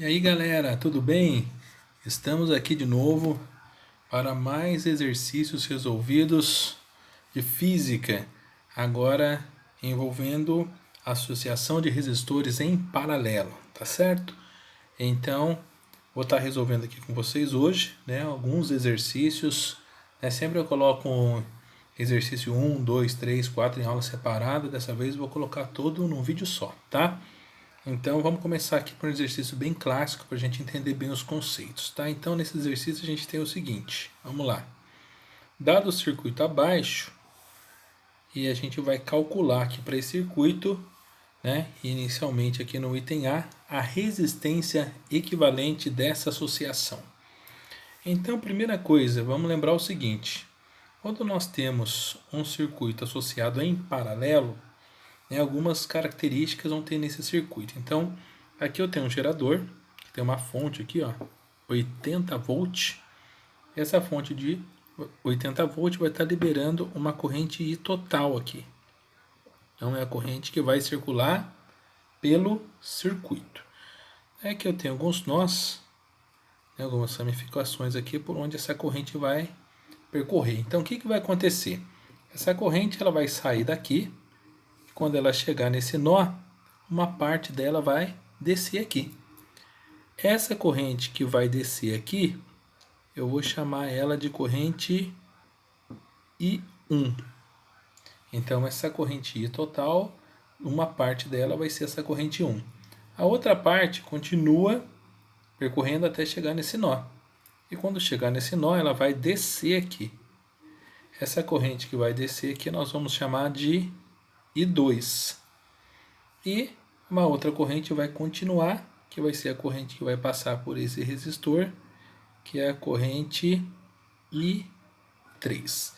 E aí galera, tudo bem? Estamos aqui de novo para mais exercícios resolvidos de física, agora envolvendo associação de resistores em paralelo, tá certo? Então, vou estar resolvendo aqui com vocês hoje, né, alguns exercícios, né, sempre eu coloco um exercício 1, 2, 3, 4 em aula separada, dessa vez eu vou colocar todo num vídeo só, tá? Então vamos começar aqui por um exercício bem clássico para a gente entender bem os conceitos, tá? Então nesse exercício a gente tem o seguinte, vamos lá. Dado o circuito abaixo, e a gente vai calcular aqui para esse circuito, né? Inicialmente aqui no item a resistência equivalente dessa associação. Então primeira coisa, vamos lembrar o seguinte, quando nós temos um circuito associado em paralelo, né, algumas características vão ter nesse circuito. Então, aqui eu tenho um gerador, que tem uma fonte aqui, ó, 80 volts. Essa fonte de 80 volts vai estar liberando uma corrente I total aqui. Então, é a corrente que vai circular pelo circuito. É que eu tenho alguns nós, né, algumas ramificações aqui por onde essa corrente vai percorrer. Então, o que vai acontecer? Essa corrente ela vai sair daqui. Quando ela chegar nesse nó, uma parte dela vai descer aqui. Essa corrente que vai descer aqui, eu vou chamar ela de corrente I1. Então, essa corrente I total, uma parte dela vai ser essa corrente 1. A outra parte continua percorrendo até chegar nesse nó. E quando chegar nesse nó, ela vai descer aqui. Essa corrente que vai descer aqui, nós vamos chamar de I2. E uma outra corrente vai continuar, que vai ser a corrente que vai passar por esse resistor, que é a corrente I3.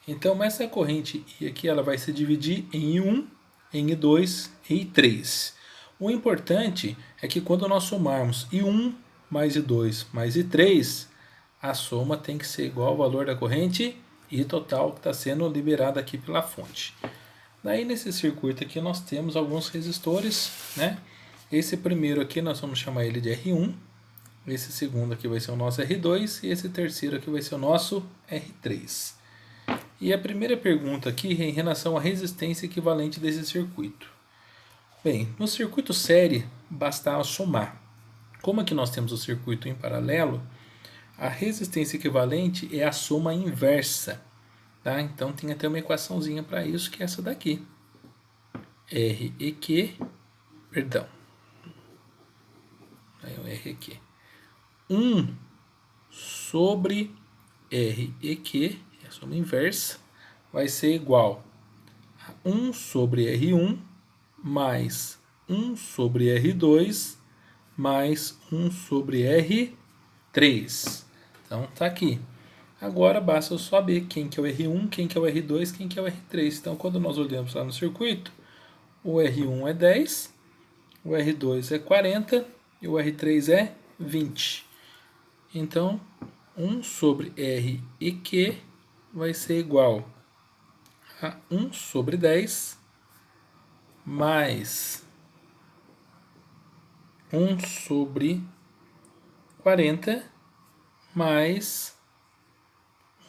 Então, essa corrente I aqui ela vai se dividir em I1, em I2 e I3. O importante é que quando nós somarmos I1 mais I2 mais I3, a soma tem que ser igual ao valor da corrente I total que está sendo liberada aqui pela fonte. Daí nesse circuito aqui nós temos alguns resistores, né? Esse primeiro aqui nós vamos chamar ele de R1, esse segundo aqui vai ser o nosso R2 e esse terceiro aqui vai ser o nosso R3. E a primeira pergunta aqui é em relação à resistência equivalente desse circuito. Bem, no circuito série bastava somar. Como aqui nós temos o circuito em paralelo, a resistência equivalente é a soma inversa. Tá? Então tem até uma equaçãozinha para isso, que é essa daqui. R e Q, perdão. Aí o R e Q. 1 sobre R e Q, é a soma inversa, vai ser igual a 1 sobre R1 mais 1 sobre R2 mais 1 sobre R3. Então tá aqui. Agora basta eu saber quem que é o R1, quem que é o R2, quem que é o R3. Então, quando nós olhamos lá no circuito, o R1 é 10, o R2 é 40 e o R3 é 20. Então, 1 sobre R e Q vai ser igual a 1 sobre 10 mais 1 sobre 40 mais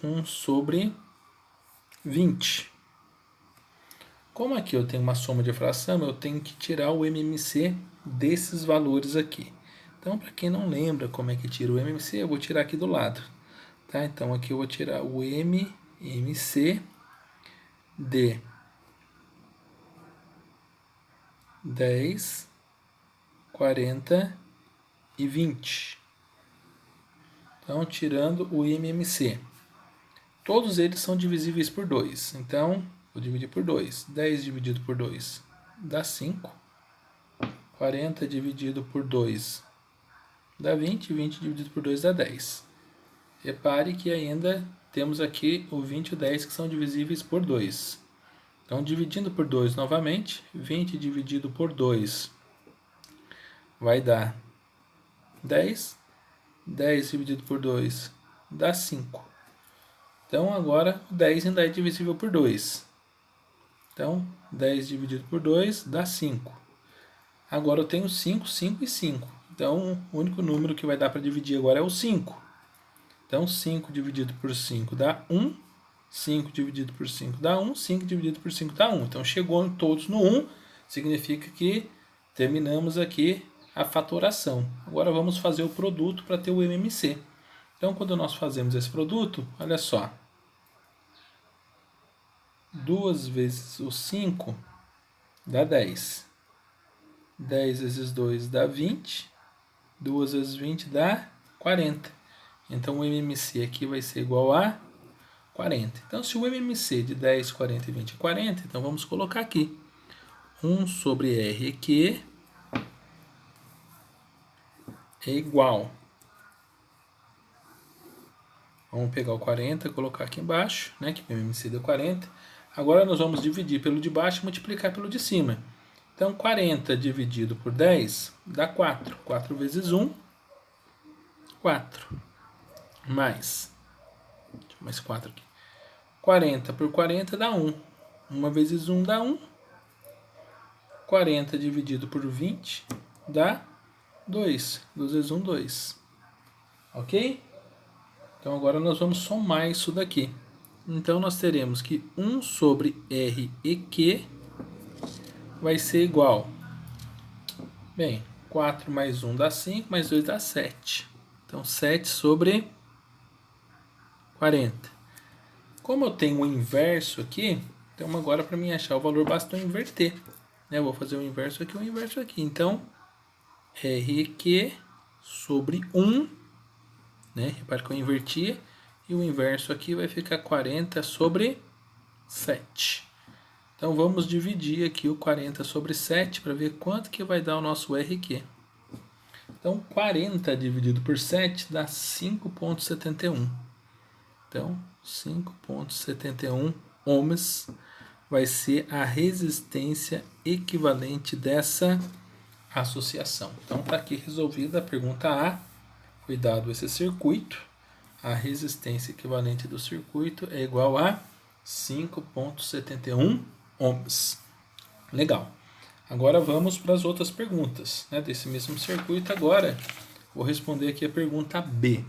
1 sobre 20. Como aqui eu tenho uma soma de fração, eu tenho que tirar o MMC desses valores aqui. Então, para quem não lembra como é que tira o MMC, eu vou tirar aqui do lado. Tá? Então, aqui eu vou tirar o MMC de 10, 40 e 20. Então, tirando o MMC. Todos eles são divisíveis por 2. Então, vou dividir por 2. 10 dividido por 2 dá 5. 40 dividido por 2 dá 20. 20 dividido por 2 dá 10. Repare que ainda temos aqui o 20 e o 10 que são divisíveis por 2. Então, dividindo por 2 novamente, 20 dividido por 2 vai dar 10. 10 dividido por 2 dá 5. Então, agora, o 10 ainda é divisível por 2. Então, 10 dividido por 2 dá 5. Agora, eu tenho 5, 5 e 5. Então, o único número que vai dar para dividir agora é o 5. Então, 5 dividido por 5 dá 1. 5 dividido por 5 dá 1. 5 dividido por 5 dá 1. Então, chegou todos no 1. Significa que terminamos aqui a fatoração. Agora, vamos fazer o produto para ter o MMC. Então, quando nós fazemos esse produto, olha só. 2 vezes o 5 dá 10. 10 vezes 2 dá 20. 2 vezes 20 dá 40. Então, o MMC aqui vai ser igual a 40. Então, se o MMC de 10, 40 e 20 é 40, então vamos colocar aqui 1 sobre RQ é igual. Vamos pegar o 40 e colocar aqui embaixo, né, que o MMC deu 40. Agora, nós vamos dividir pelo de baixo e multiplicar pelo de cima. Então, 40 dividido por 10 dá 4. 4 vezes 1, 4. Mais 4 aqui. 40 por 40 dá 1. 1 vezes 1 dá 1. 40 dividido por 20 dá 2. 2 vezes 1, 2. Ok? Então, agora nós vamos somar isso daqui. Então, nós teremos que 1 sobre R e Q vai ser igual. Bem, 4 mais 1 dá 5, mais 2 dá 7. Então, 7 sobre 40. Como eu tenho o inverso aqui, então agora para mim achar o valor basta eu inverter. Eu vou fazer o inverso aqui e o inverso aqui. Então, RQ sobre 1, né? Repare que eu invertia. E o inverso aqui vai ficar 40 sobre 7. Então, vamos dividir aqui o 40 sobre 7 para ver quanto que vai dar o nosso RQ. Então, 40 dividido por 7 dá 5,71. Então, 5,71 ohms vai ser a resistência equivalente dessa associação. Então, está aqui resolvida a pergunta A. Foi dado esse circuito. A resistência equivalente do circuito é igual a 5,71 ohms. Legal. Agora vamos para as outras perguntas, né, desse mesmo circuito. Agora, vou responder aqui a pergunta B.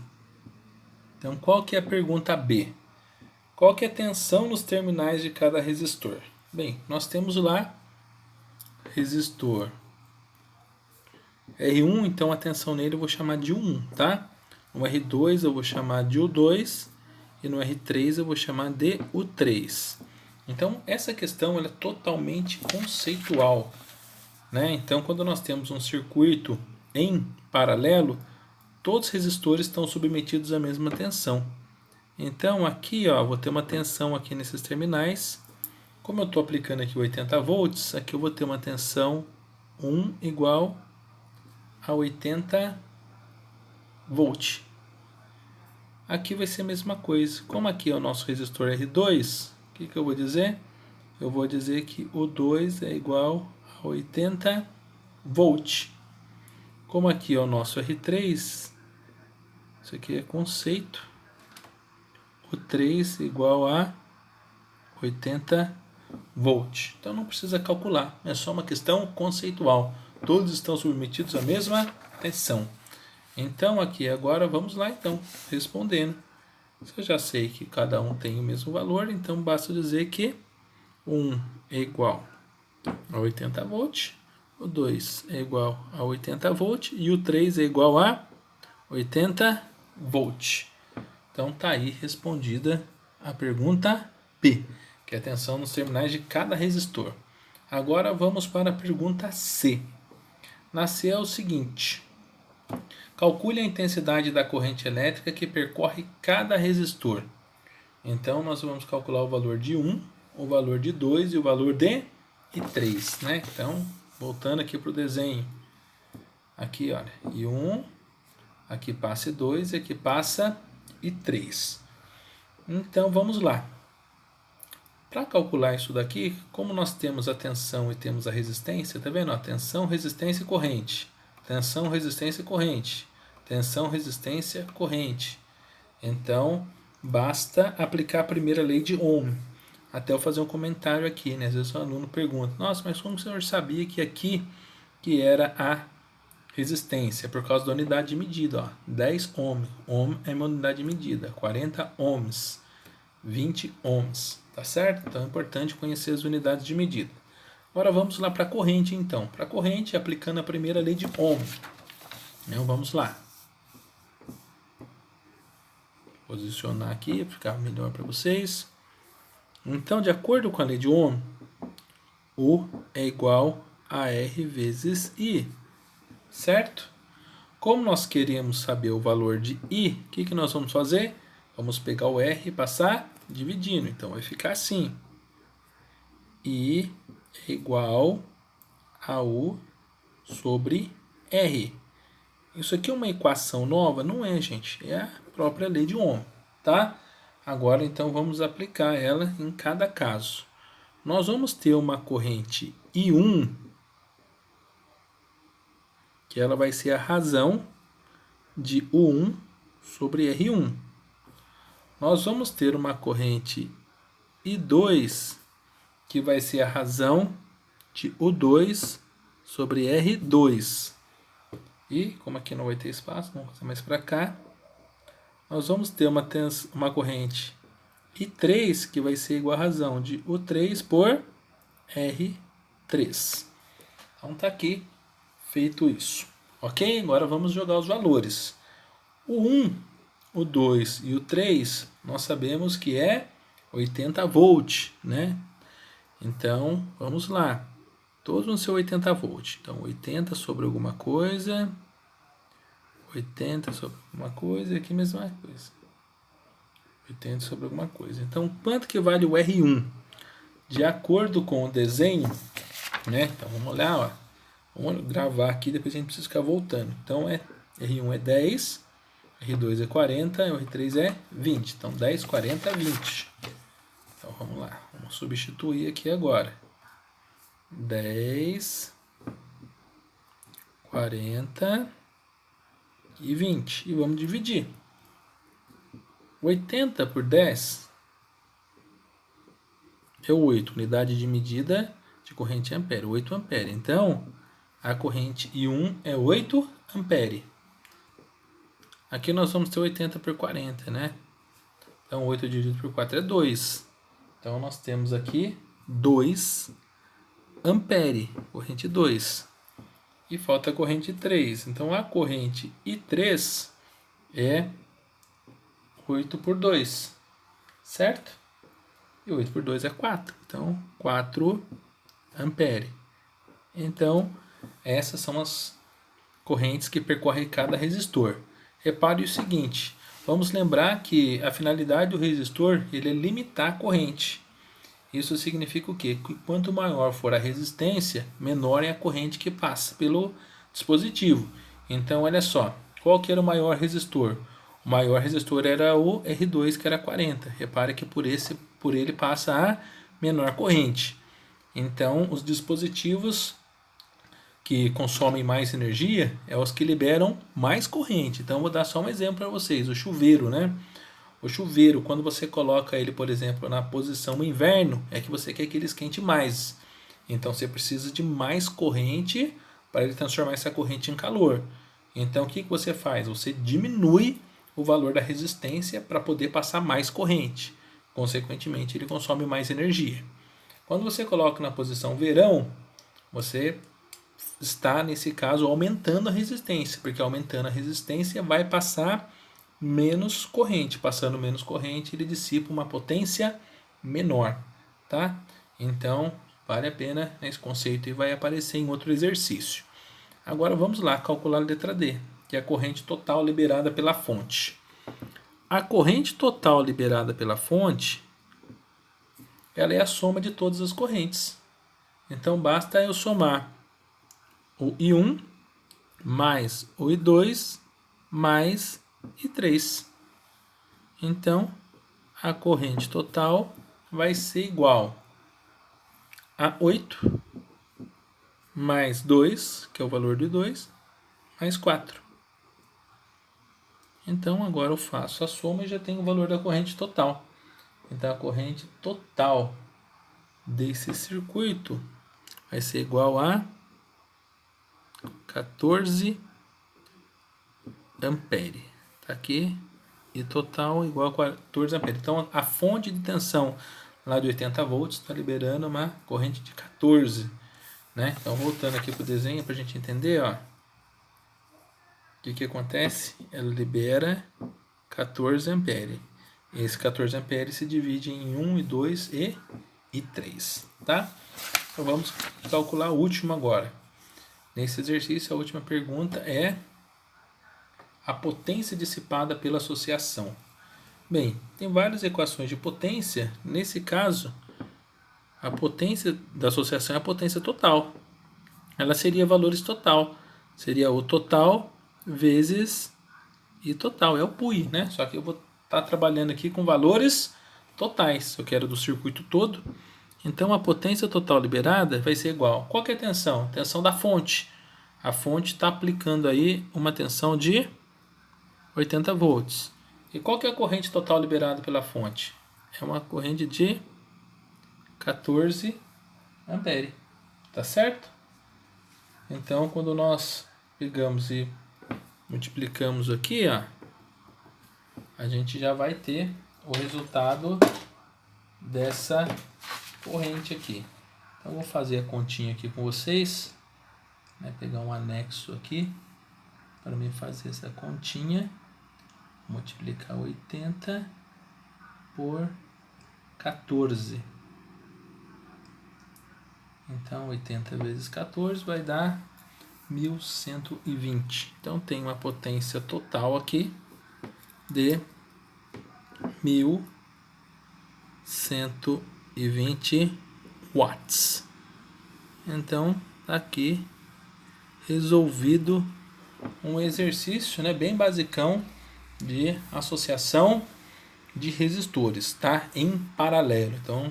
Então, qual que é a pergunta B? Qual que é a tensão nos terminais de cada resistor? Bem, nós temos lá resistor R1, então a tensão nele eu vou chamar de U1, tá? No R2 eu vou chamar de U2 e no R3 eu vou chamar de U3. Então, essa questão ela é totalmente conceitual, né? Então, quando nós temos um circuito em paralelo, todos os resistores estão submetidos à mesma tensão. Então, aqui, ó, vou ter uma tensão aqui nesses terminais. Como eu estou aplicando aqui 80 volts, aqui eu vou ter uma tensão 1 igual a 80 volts. Aqui vai ser a mesma coisa. Como aqui é o nosso resistor R2, o que eu vou dizer? Eu vou dizer que o 2 é igual a 80 volts. Como aqui é o nosso R3, isso aqui é conceito, o 3 igual a 80 volts. Então não precisa calcular, é só uma questão conceitual. Todos estão submetidos à mesma tensão. Então aqui agora vamos lá então, respondendo. Se eu já sei que cada um tem o mesmo valor, então basta dizer que 1 é igual a 80 volts, o 2 é igual a 80 volts e o 3 é igual a 80 volts. Então tá aí respondida a pergunta P, que é a tensão nos terminais de cada resistor. Agora vamos para a pergunta C. Na C é o seguinte: calcule a intensidade da corrente elétrica que percorre cada resistor. Então nós vamos calcular o valor de 1, o valor de 2 e o valor de 3, né? Então, voltando aqui para o desenho. Aqui, olha, I1, aqui passa I2 e aqui passa I3. Então, vamos lá. Para calcular isso daqui, como nós temos a tensão e temos a resistência, tá vendo? Tensão, resistência e corrente. Tensão, resistência e corrente. Tensão, resistência, corrente. Então, basta aplicar a primeira lei de Ohm. Até eu fazer um comentário aqui, né? Às vezes o aluno pergunta: nossa, mas como o senhor sabia que aqui que era a resistência por causa da unidade de medida. Ó. 10 ohms. Ohm é uma unidade de medida. 40 ohms. 20 ohms. Tá certo? Então é importante conhecer as unidades de medida. Agora vamos lá para a corrente, então. Para a corrente, aplicando a primeira lei de Ohm. Então vamos lá. Posicionar aqui para ficar melhor para vocês. Então, de acordo com a lei de Ohm, U é igual a R vezes I. Certo? Como nós queremos saber o valor de I, o que nós vamos fazer? Vamos pegar o R e passar dividindo. Então vai ficar assim. I é igual a U sobre R. Isso aqui é uma equação nova? Não é, gente. É a própria lei de Ohm, tá? Agora, então, vamos aplicar ela em cada caso. Nós vamos ter uma corrente I1, que ela vai ser a razão de U1 sobre R1. Nós vamos ter uma corrente I2, que vai ser a razão de U2 sobre R2. E, como aqui não vai ter espaço, vamos fazer mais para cá. Nós vamos ter uma corrente I3, que vai ser igual a razão de U3 por R3. Então tá aqui feito isso. Ok? Agora vamos jogar os valores. O 1, o 2 e o 3, nós sabemos que é 80 volts, né? Então, vamos lá. Todos vão ser 80 volts. Então, 80 sobre alguma coisa. 80 sobre alguma coisa. E aqui mesma coisa. 80 sobre alguma coisa. Então, quanto que vale o R1? De acordo com o desenho, né? Então, vamos olhar, ó. Vamos gravar aqui, depois a gente precisa ficar voltando. Então, R1 é 10, R2 é 40, R3 é 20. Então, 10, 40, 20. Então, vamos lá. Vamos substituir aqui agora. 10, 40 e 20. E vamos dividir. 80 por 10 é 8. Unidade de medida de corrente em ampere. 8 ampere. Então, a corrente I1 é 8 ampere. Aqui nós vamos ter 80 por 40, né? Então, 8 dividido por 4 é 2. Então, nós temos aqui 2 ampere, corrente 2. E falta a corrente 3. Então, a corrente I3 é 8 por 2, certo? E 8 por 2 é 4. Então, 4 ampere. Então, essas são as correntes que percorrem cada resistor. Repare o seguinte, vamos lembrar que a finalidade do resistor ele é limitar a corrente. Isso significa o quê? Que quanto maior for a resistência, menor é a corrente que passa pelo dispositivo. Então, olha só, qual que era o maior resistor? O maior resistor era o R2, que era 40. Repare que por ele passa a menor corrente. Então, os dispositivos que consomem mais energia é os que liberam mais corrente. Então, vou dar só um exemplo para vocês. O chuveiro, né? O chuveiro, quando você coloca ele, por exemplo, na posição inverno, é que você quer que ele esquente mais. Então, você precisa de mais corrente para ele transformar essa corrente em calor. Então, o que você faz? Você diminui o valor da resistência para poder passar mais corrente. Consequentemente, ele consome mais energia. Quando você coloca na posição verão, você está, nesse caso, aumentando a resistência, porque aumentando a resistência vai passar menos corrente. Passando menos corrente, ele dissipa uma potência menor, tá? Então, vale a pena esse conceito e vai aparecer em outro exercício. Agora vamos lá calcular a letra D, que é a corrente total liberada pela fonte. A corrente total liberada pela fonte, ela é a soma de todas as correntes. Então, basta eu somar o I1 mais o I2 mais I3. Então, a corrente total vai ser igual a 8 mais 2, que é o valor do I2, mais 4. Então, agora eu faço a soma e já tenho o valor da corrente total. Então, a corrente total desse circuito vai ser igual a 14 ampere. Tá aqui. E total igual a 14 ampere. Então, a fonte de tensão lá de 80 volts está liberando uma corrente de 14. Né? Então, voltando aqui para o desenho para a gente entender, ó. O que acontece? Ela libera 14 ampere. Esse 14 ampere se divide em 1, e 2 e 3. Tá? Então, vamos calcular o último agora. Nesse exercício, a última pergunta é a potência dissipada pela associação. Bem, tem várias equações de potência. Nesse caso, a potência da associação é a potência total. Ela seria valores total. Seria o total vezes I total. É o PUI, né? Só que eu vou estar trabalhando aqui com valores totais. Eu quero do circuito todo. Então, a potência total liberada vai ser igual. Qual que é a tensão? Tensão da fonte. A fonte está aplicando aí uma tensão de 80 volts. E qual que é a corrente total liberada pela fonte? É uma corrente de 14 ampere. Tá certo? Então, quando nós pegamos e multiplicamos aqui, ó, a gente já vai ter o resultado dessa corrente aqui. Então, vou fazer a continha aqui com vocês. Né, pegar um anexo aqui para mim fazer essa continha. Multiplicar 80 por 14. Então, 80 vezes 14 vai dar 1120. Então, tem uma potência total aqui de 1120 watts. Então, tá aqui resolvido um exercício, né, bem basicão de associação de resistores, tá? Em paralelo. Então,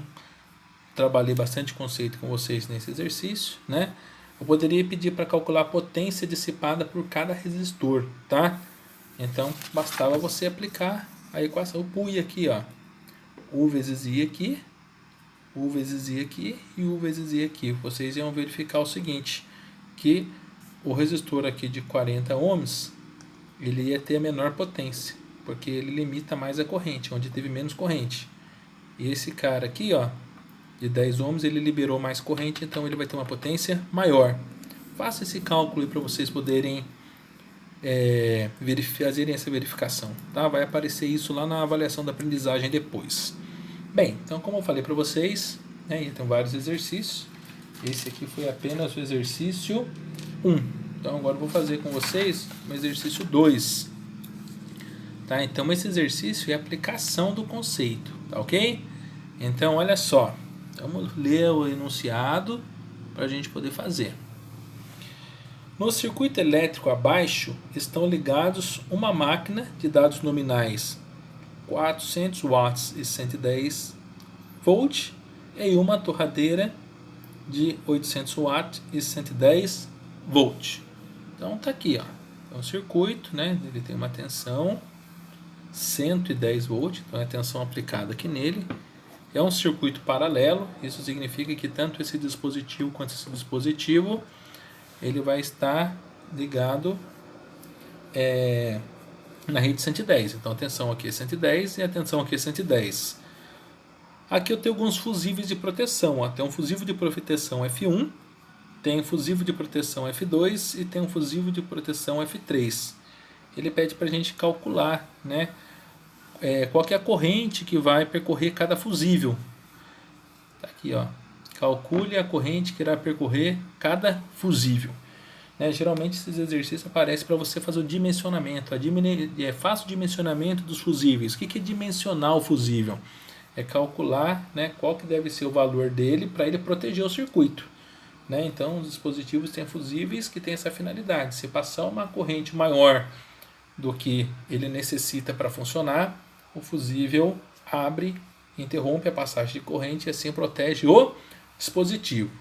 trabalhei bastante conceito com vocês nesse exercício, né? Eu poderia pedir para calcular a potência dissipada por cada resistor, tá? Então, bastava você aplicar a equação, o PUI aqui, ó. U vezes I aqui, U vezes I aqui e U vezes I aqui. Vocês iam verificar o seguinte, que o resistor aqui de 40 ohms, ele ia ter a menor potência, porque ele limita mais a corrente, onde teve menos corrente. E esse cara aqui, ó, de 10 ohms, ele liberou mais corrente, então ele vai ter uma potência maior. Faça esse cálculo para vocês poderem fazerem essa verificação. Tá? Vai aparecer isso lá na avaliação da aprendizagem depois. Bem, então como eu falei para vocês, né, tem vários exercícios. Esse aqui foi apenas o exercício 1. Então agora eu vou fazer com vocês o exercício 2. Tá? Então esse exercício é a aplicação do conceito, tá ok? Então olha só. Vamos ler o enunciado para a gente poder fazer. No circuito elétrico abaixo estão ligados uma máquina de dados nominais 400 watts e 110 volts e uma torradeira de 800 watts e 110 volts. Então tá aqui, ó. Então, o circuito, né, ele tem uma tensão 110 volts, então é a tensão aplicada aqui nele. É um circuito paralelo, isso significa que tanto esse dispositivo quanto esse dispositivo ele vai estar ligado na rede 110. Então a tensão aqui é 110 e a tensão aqui é 110. Aqui eu tenho alguns fusíveis de proteção. Tem um fusível de proteção F1, tem um fusível de proteção F2 e tem um fusível de proteção F3. Ele pede para a gente calcular, né, qual que é a corrente que vai percorrer cada fusível. Tá aqui, ó. Calcule a corrente que irá percorrer cada fusível. Né, geralmente esses exercícios aparecem para você fazer o dimensionamento. Faça o dimensionamento dos fusíveis. O que é dimensionar o fusível? É calcular, né, qual que deve ser o valor dele para ele proteger o circuito. Né? Então os dispositivos têm fusíveis que têm essa finalidade. Se passar uma corrente maior do que ele necessita para funcionar, o fusível abre, interrompe a passagem de corrente e assim protege o dispositivo.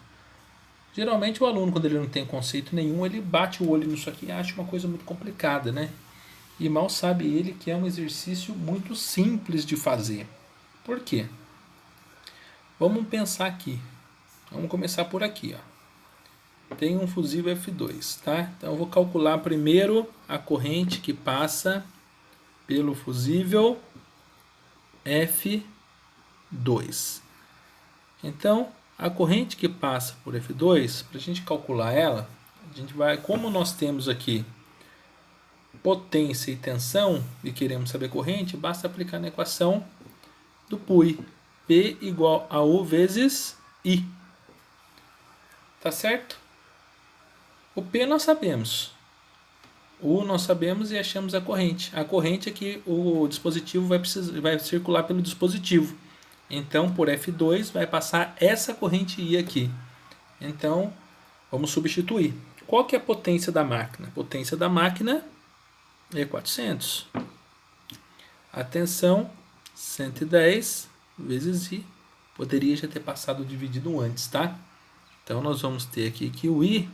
Geralmente o aluno, quando ele não tem conceito nenhum, ele bate o olho nisso aqui e acha uma coisa muito complicada, né? E mal sabe ele que é um exercício muito simples de fazer. Por quê? Vamos pensar aqui. Vamos começar por aqui, ó. tem um fusível F2, tá? Então eu vou calcular primeiro a corrente que passa pelo fusível F2. Então, a corrente que passa por F2, para a gente calcular ela, a gente vai, como nós temos aqui potência e tensão e queremos saber corrente, basta aplicar na equação do PUI, P igual a U vezes I. Tá certo? O P nós sabemos. O nós sabemos e achamos a corrente. A corrente é que o dispositivo vai circular pelo dispositivo. Então, por F2 vai passar essa corrente I aqui. Então, vamos substituir. Qual que é a potência da máquina? A potência da máquina é 400. A tensão, 110 vezes I. Poderia já ter passado dividido antes, tá? Então, nós vamos ter aqui que o I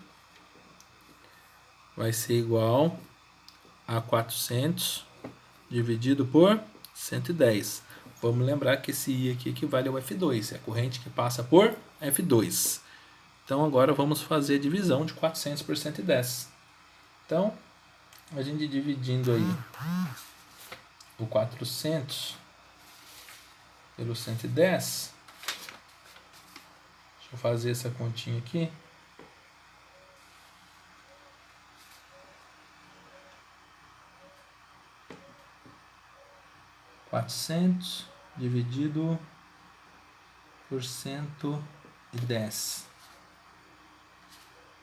vai ser igual a 400 dividido por 110. Vamos lembrar que esse I aqui equivale ao F2, é a corrente que passa por F2. Então agora vamos fazer a divisão de 400 por 110. Então, a gente dividindo aí o 400 pelo 110, deixa eu fazer essa continha aqui. (400) dividido por 110.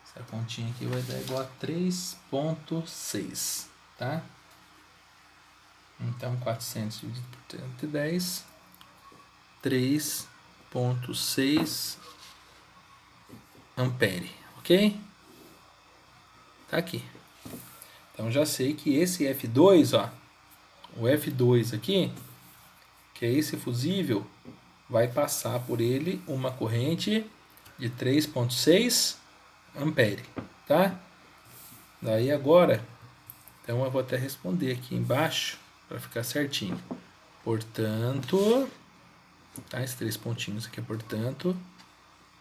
Essa continha aqui vai dar igual a 3,6, tá? Então, 400 dividido por 110, 3,6 ampere, ok? Tá aqui. Então, já sei que esse F2, ó, o F2 aqui, que é esse fusível, vai passar por ele uma corrente de 3,6 ampere, tá? Daí agora, então eu vou até responder aqui embaixo para ficar certinho. Portanto, tá? Esses 3 pontinhos aqui, portanto,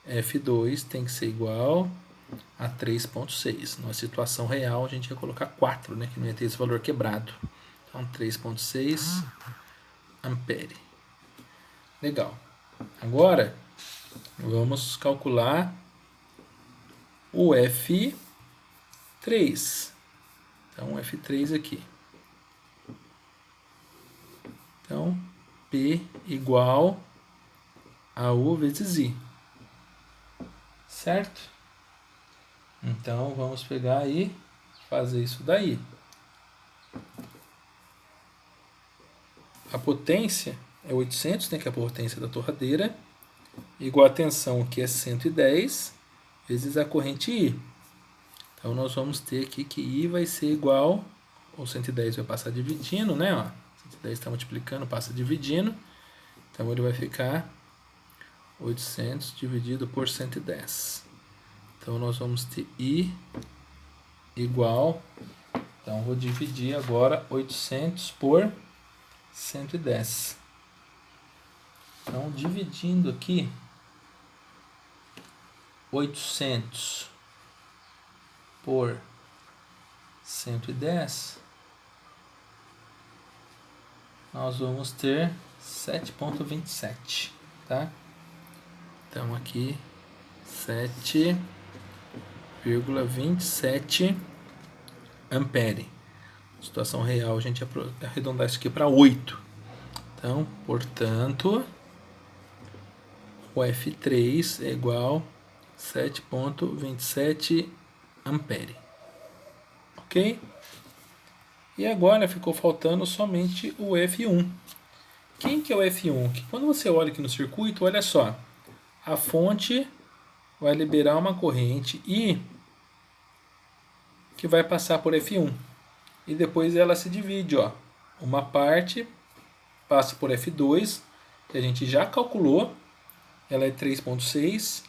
F2 tem que ser igual a 3,6. Na situação real, a gente ia colocar 4, né? Que não ia ter esse valor quebrado. Então, 3,6 ampere. Legal. Agora, vamos calcular o F3. Então, o F3 aqui. Então, P igual a U vezes I. Certo? Então, vamos pegar aí, fazer isso daí. A potência é 800, né, que é a potência da torradeira, igual a tensão, que é 110, vezes a corrente I. Então, nós vamos ter aqui que I vai ser igual, o 110 vai passar dividindo, né, ó, 110 está multiplicando, passa dividindo, então ele vai ficar 800 dividido por 110. Então, nós vamos ter I igual, então vou dividir agora 800 por 110. Então, dividindo aqui 800 por 110, nós vamos ter 7,27, tá? Então, aqui 7,27 ampere. Situação real, a gente vai arredondar isso aqui para 8. Então, portanto, o F3 é igual a 7,27 ampere. Ok? E agora ficou faltando somente o F1. Quem que é o F1? Que quando você olha aqui no circuito, olha só. A fonte vai liberar uma corrente I que vai passar por F1. E depois ela se divide, ó. Uma parte passa por F2, que a gente já calculou, ela é 3,6,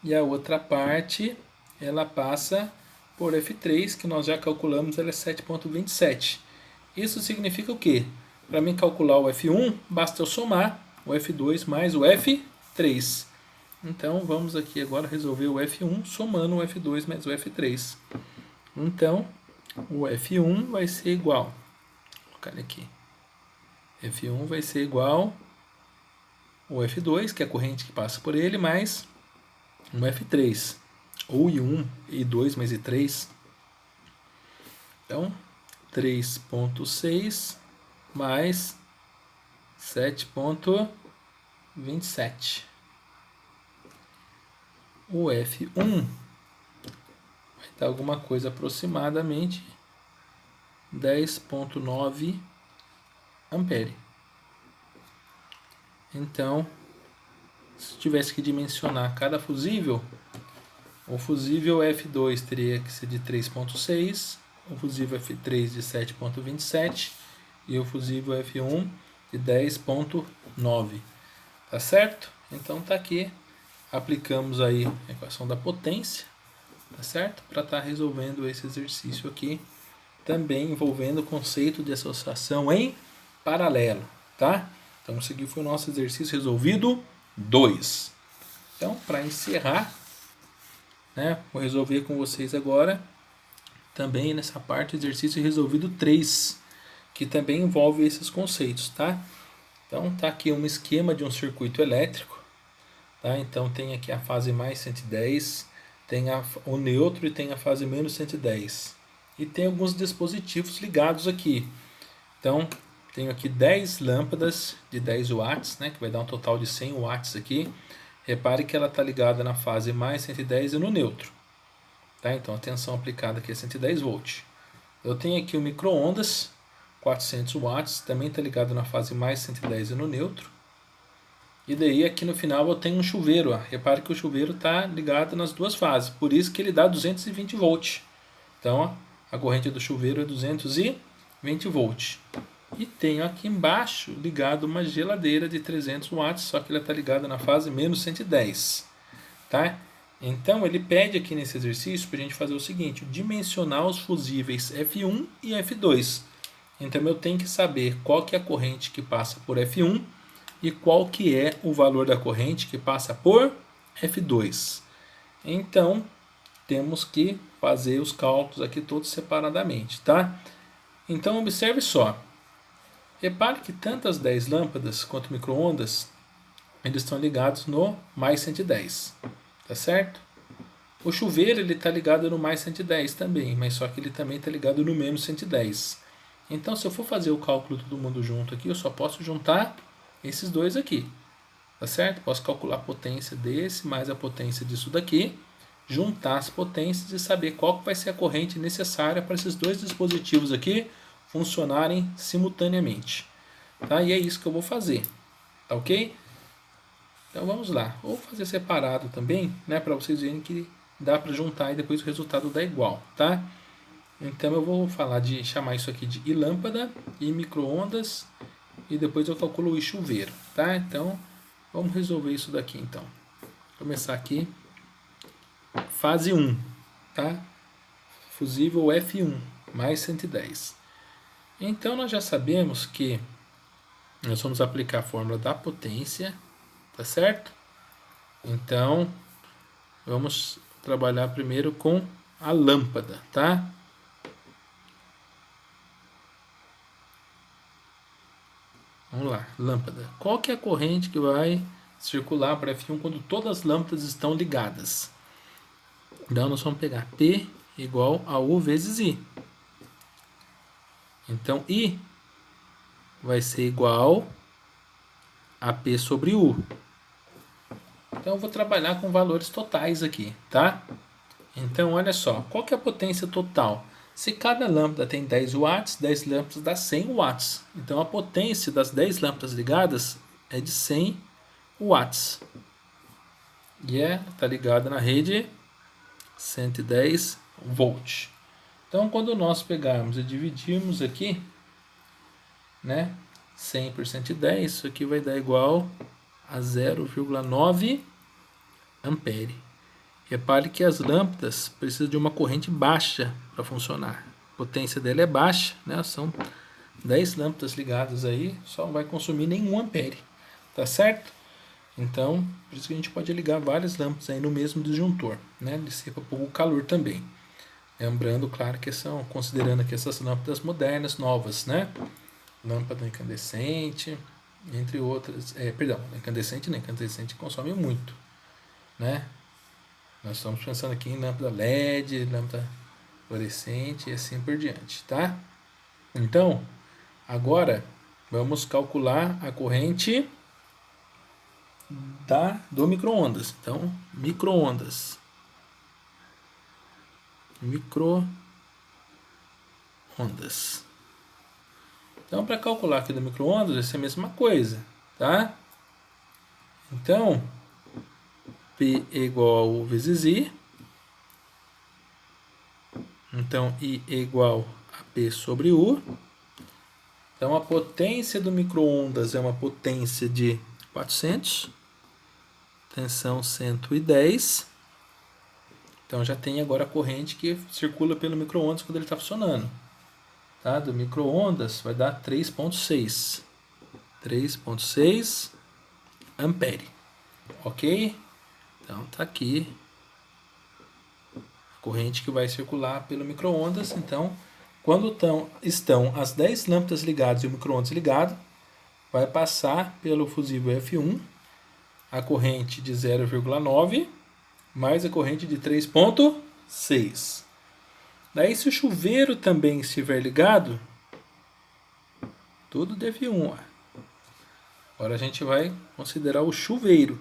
e a outra parte ela passa por F3, que nós já calculamos, ela é 7,27. Isso significa o quê? Para mim calcular o F1, basta eu somar o F2 mais o F3. Então, vamos aqui agora resolver o F1 somando o F2 mais o F3. Então, o F1 vai ser igual, vou colocar ele aqui, F1 vai ser igual o F2, que é a corrente que passa por ele, mais um F3, ou I1, I2 mais I3. Então, 3,6 mais 7,27. O F1 vai dar alguma coisa aproximadamente 10,9 ampere. Então, se tivesse que dimensionar cada fusível, o fusível F2 teria que ser de 3,6, o fusível F3 de 7,27 e o fusível F1 de 10,9. Tá certo? Então tá aqui, aplicamos aí a equação da potência, tá certo? Para estar resolvendo esse exercício aqui, também envolvendo o conceito de associação em paralelo, tá? Então esse aqui foi o nosso exercício resolvido 2. Então, para encerrar, né, vou resolver com vocês agora também nessa parte exercício resolvido 3, que também envolve esses conceitos, tá? Então tá aqui um esquema de um circuito elétrico, tá? Então tem aqui a fase mais 110, tem o neutro e tem a fase menos 110. E tem alguns dispositivos ligados aqui. Então tenho aqui 10 lâmpadas de 10 watts, né, que vai dar um total de 100 watts aqui. Repare que ela está ligada na fase mais 110 e no neutro. Tá? Então a tensão aplicada aqui é 110 volts. Eu tenho aqui o micro-ondas, 400 watts, também está ligado na fase mais 110 e no neutro. E daí aqui no final eu tenho um chuveiro. Ó. Repare que o chuveiro está ligado nas duas fases, por isso que ele dá 220 volts. Então ó, a corrente do chuveiro é 220 volts. E tenho aqui embaixo ligado uma geladeira de 300 watts, só que ela está ligada na fase menos 110. Tá? Então ele pede aqui nesse exercício para a gente fazer o seguinte, dimensionar os fusíveis F1 e F2. Então eu tenho que saber qual que é a corrente que passa por F1 e qual que é o valor da corrente que passa por F2. Então temos que fazer os cálculos aqui todos separadamente, tá? Então observe só. Repare que tanto as 10 lâmpadas quanto o micro-ondas, eles estão ligados no mais 110, tá certo? O chuveiro ele está ligado no mais 110 também, mas só que ele também está ligado no menos 110. Então se eu for fazer o cálculo todo mundo junto aqui, eu só posso juntar esses dois aqui, tá certo? Posso calcular a potência desse mais a potência disso daqui, juntar as potências e saber qual vai ser a corrente necessária para esses dois dispositivos aqui funcionarem simultaneamente, tá? E é isso que eu vou fazer, tá ok? Então vamos lá, vou fazer separado também, né, para vocês verem que dá para juntar e depois o resultado dá igual, tá? Então eu vou falar de chamar isso aqui de I lâmpada, I micro-ondas e depois eu calculo o I chuveiro, tá? Então vamos resolver isso daqui então. Vou começar aqui, fase 1, tá? Fusível F1 mais 110. Então nós já sabemos que nós vamos aplicar a fórmula da potência, tá certo? Então vamos trabalhar primeiro com a lâmpada, tá? Vamos lá, lâmpada. Qual que é a corrente que vai circular para F1 quando todas as lâmpadas estão ligadas? Então nós vamos pegar P igual a U vezes I. Então, I vai ser igual a P sobre U. Então, eu vou trabalhar com valores totais aqui, tá? Então, olha só, qual que é a potência total? Se cada lâmpada tem 10 watts, 10 lâmpadas dá 100 watts. Então, a potência das 10 lâmpadas ligadas é de 100 watts. E está ligada na rede 110 volts. Então, quando nós pegarmos e dividirmos aqui, né, 100 por 110, isso aqui vai dar igual a 0,9 ampere. Repare que as lâmpadas precisam de uma corrente baixa para funcionar. A potência dela é baixa, né? São 10 lâmpadas ligadas aí, só não vai consumir nenhum ampere, tá certo? Então, por isso que a gente pode ligar várias lâmpadas aí no mesmo disjuntor, né? Dissipa pouco calor também. Lembrando, claro, que são, considerando aqui essas lâmpadas modernas, novas, né? Lâmpada incandescente, entre outras. Perdão, incandescente não, incandescente consome muito, né? Nós estamos pensando aqui em lâmpada LED, lâmpada fluorescente e assim por diante, tá? Então, agora vamos calcular a corrente do micro-ondas. Então, micro-ondas. Micro-ondas. Então, para calcular aqui do micro-ondas, vai ser a mesma coisa, tá? Então, P é igual a U vezes I. Então, I é igual a P sobre U. Então, a potência do micro-ondas é uma potência de 400. Tensão 110. Então, já tem agora a corrente que circula pelo micro-ondas quando ele está funcionando. Tá? Do micro-ondas vai dar 3,6. 3,6 ampere. Ok? Então, tá aqui a corrente que vai circular pelo micro-ondas. Então, quando estão as 10 lâmpadas ligadas e o micro-ondas ligado, vai passar pelo fusível F1 a corrente de 0,9 mais a corrente de 3,6. Daí, se o chuveiro também estiver ligado, tudo de F1. Agora a gente vai considerar o chuveiro.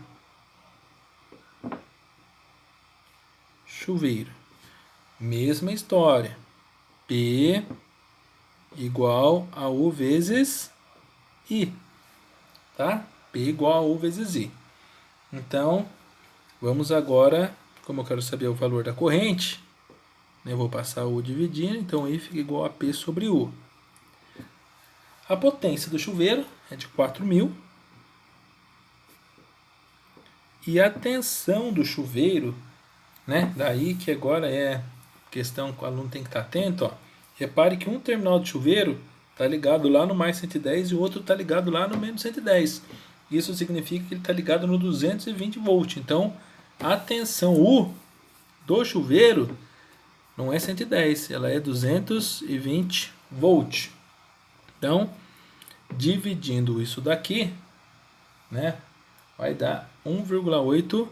Chuveiro. Mesma história. P igual a U vezes I. Tá? P igual a U vezes I. Então, vamos agora, como eu quero saber o valor da corrente, eu vou passar U dividindo, então I fica igual a P sobre U. A potência do chuveiro é de 4.000. E a tensão do chuveiro, né? Daí que agora é questão que o aluno tem que estar atento. Ó. Repare que um terminal de chuveiro está ligado lá no mais 110 e o outro está ligado lá no menos 110. Isso significa que ele está ligado no 220 volt. Então, a tensão U do chuveiro não é 110, ela é 220 volt. Então, dividindo isso daqui, né, vai dar 1,8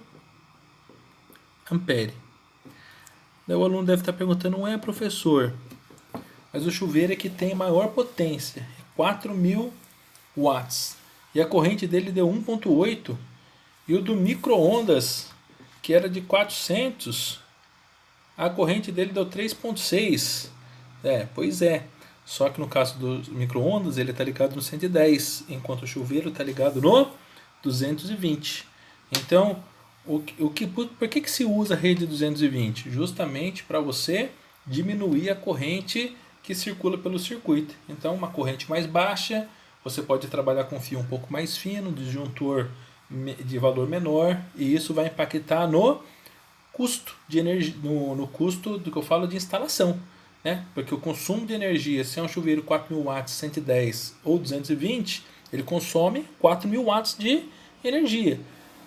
ampere. Daí o aluno deve estar perguntando, não é, professor? Mas o chuveiro é que tem maior potência, 4.000 watts. E a corrente dele deu 1,8. E o do micro-ondas, que era de 400, a corrente dele deu 3,6. Pois é. Só que no caso do micro-ondas, ele está ligado no 110, enquanto o chuveiro está ligado no 220. Então, por que se usa a rede 220? Justamente para você diminuir a corrente que circula pelo circuito. Então, uma corrente mais baixa, você pode trabalhar com fio um pouco mais fino, disjuntor de valor menor, e isso vai impactar no custo de energia, no custo do que eu falo de instalação, né? Porque o consumo de energia, se é um chuveiro 4.000 watts, 110 ou 220, ele consome 4.000 watts de energia.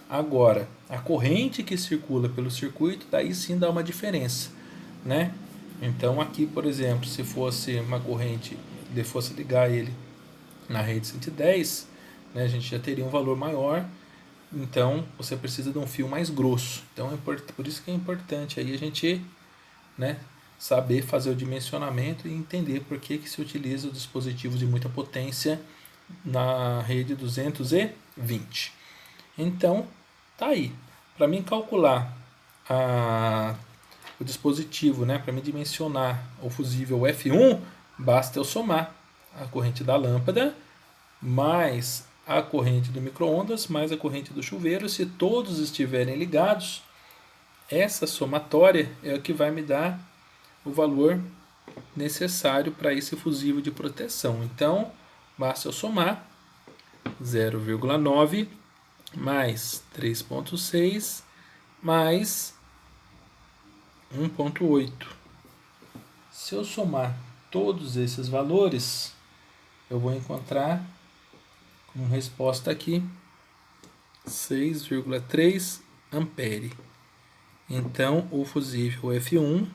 Agora, a corrente que circula pelo circuito, daí sim dá uma diferença, né? Então aqui, por exemplo, se fosse uma corrente, fosse ligar ele na rede 110, né, a gente já teria um valor maior. Então, você precisa de um fio mais grosso. Então, por isso que é importante aí a gente, né, saber fazer o dimensionamento e entender por que se utiliza o dispositivo de muita potência na rede 220. Então, tá aí. Para mim calcular o dispositivo, né, para mim dimensionar o fusível F1, basta eu somar a corrente da lâmpada mais a corrente do micro-ondas mais a corrente do chuveiro. Se todos estiverem ligados, essa somatória é o que vai me dar o valor necessário para esse fusível de proteção. Então, basta eu somar 0,9 mais 3,6 mais 1,8. Se eu somar todos esses valores, eu vou encontrar como resposta aqui 6,3 ampere. Então, o fusível F1,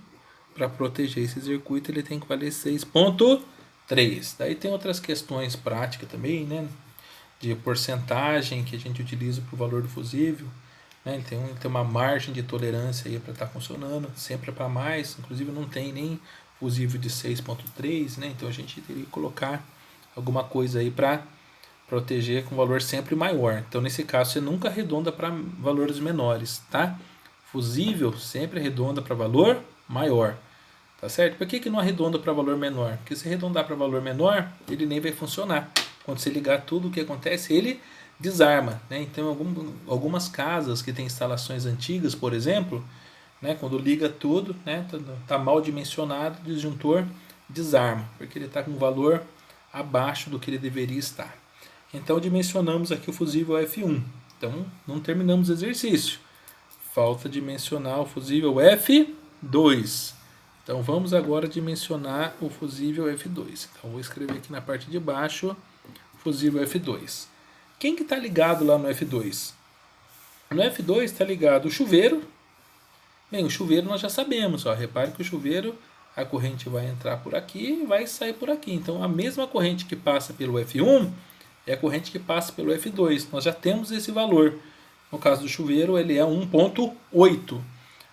para proteger esse circuito, ele tem que valer 6,3. Daí tem outras questões práticas também, né? De porcentagem que a gente utiliza para o valor do fusível. Né? Tem uma margem de tolerância aí para estar funcionando, sempre é para mais. Inclusive não tem nem fusível de 6,3, né? Então a gente teria que colocar alguma coisa aí para proteger com valor sempre maior. Então nesse caso você nunca arredonda para valores menores, tá? Fusível sempre arredonda para valor maior, tá certo? Por que não arredonda para valor menor? Porque se arredondar para valor menor, ele nem vai funcionar. Quando você ligar tudo, o que acontece? Ele desarma, né? Então algumas casas que têm instalações antigas, por exemplo, né, quando liga tudo, né, tá mal dimensionado, o disjuntor desarma, porque ele está com um valor abaixo do que ele deveria estar. Então dimensionamos aqui o fusível F1. Então não terminamos o exercício. Falta dimensionar o fusível F2. Então vamos agora dimensionar o fusível F2. Então vou escrever aqui na parte de baixo fusível F2. Quem que está ligado lá no F2? No F2 está ligado o chuveiro. Bem, o chuveiro nós já sabemos. Ó, repare que o chuveiro, a corrente vai entrar por aqui e vai sair por aqui. Então a mesma corrente que passa pelo F1 é a corrente que passa pelo F2. Nós já temos esse valor. No caso do chuveiro, ele é 1,8.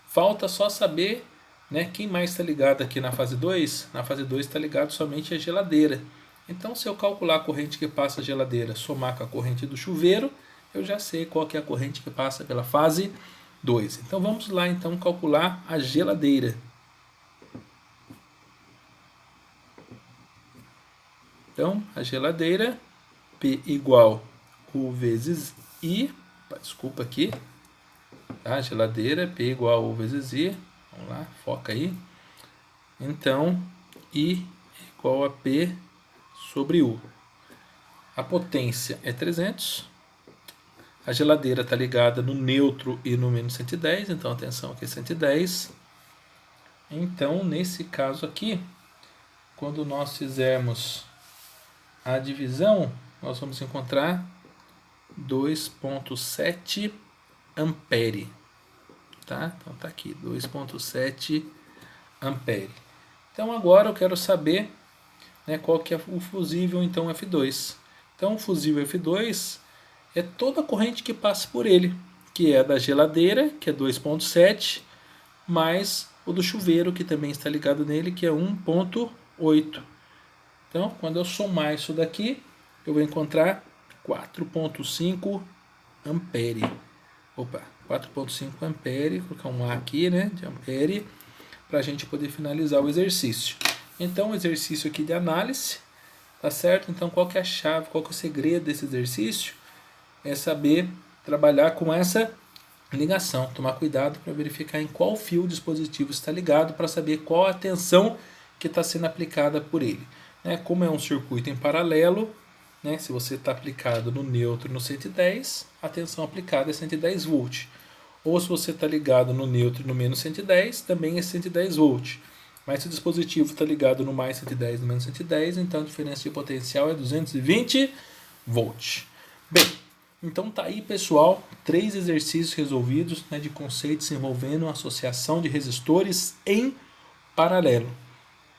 Falta só saber, né, quem mais está ligado aqui na fase 2. Na fase 2 está ligado somente a geladeira. Então, se eu calcular a corrente que passa a geladeira, somar com a corrente do chuveiro, eu já sei qual que é a corrente que passa pela fase 2. Então, vamos lá então calcular a geladeira. Então, a geladeira, P igual U vezes I, desculpa aqui, tá? Geladeira, P igual U vezes I, vamos lá, foca aí. Então, I igual a P sobre U. A potência é 300. A geladeira está ligada no neutro e no menos 110, então atenção aqui é 110. Então, nesse caso aqui, quando nós fizermos a divisão, nós vamos encontrar 2,7 ampere. Tá? Então tá aqui, 2,7 ampere. Então agora eu quero saber, né, qual que é o fusível então F2. Então o fusível F2 é toda a corrente que passa por ele, que é da geladeira, que é 2,7, mais o do chuveiro, que também está ligado nele, que é 1,8. Então, quando eu somar isso daqui, eu vou encontrar 4,5 ampere. Opa, 4,5 ampere, vou colocar um A aqui, né, de ampere, para a gente poder finalizar o exercício. Então, o exercício aqui de análise, tá certo? Então, qual que é a chave, qual que é o segredo desse exercício? É saber trabalhar com essa ligação, tomar cuidado para verificar em qual fio o dispositivo está ligado, para saber qual a tensão que está sendo aplicada por ele. Né? Como é um circuito em paralelo, né? Se você está aplicado no neutro e no 110, a tensão aplicada é 110 volt. Ou se você está ligado no neutro e no menos 110, também é 110 volt. Mas se o dispositivo está ligado no mais 110 e no menos 110, então a diferença de potencial é 220 volt. Bem, então tá aí, pessoal, 3 exercícios resolvidos, né, de conceitos envolvendo associação de resistores em paralelo.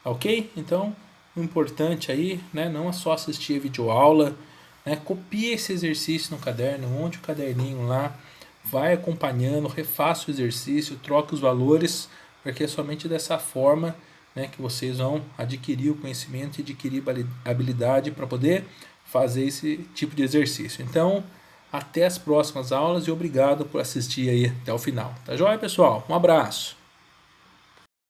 Ok? Então, o importante aí, né, não é só assistir a videoaula, né, copie esse exercício no caderno, monte o caderninho lá, vai acompanhando, refaça o exercício, troque os valores, porque é somente dessa forma, né, que vocês vão adquirir o conhecimento e adquirir habilidade para poder fazer esse tipo de exercício. Então, até as próximas aulas e obrigado por assistir aí até o final. Tá joia, pessoal? Um abraço!